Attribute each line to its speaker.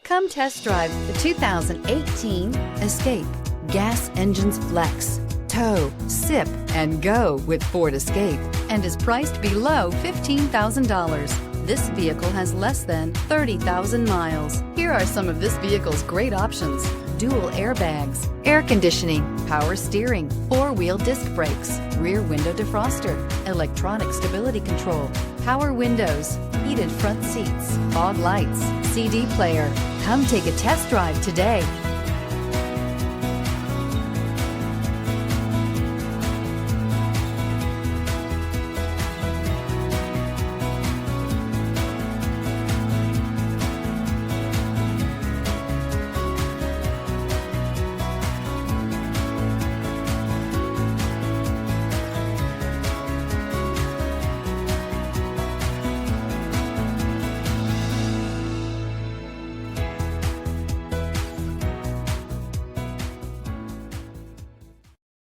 Speaker 1: Come test drive the 2018 Escape. Gas engines flex, tow, sip, and go with Ford Escape, and is priced below $15,000. This vehicle has less than 30,000 miles. Here are some of this vehicle's great options: dual airbags, air conditioning, power steering, four-wheel disc brakes, rear window defroster, electronic stability control, power windows, heated front seats, fog lights, CD player. Come take a test drive today.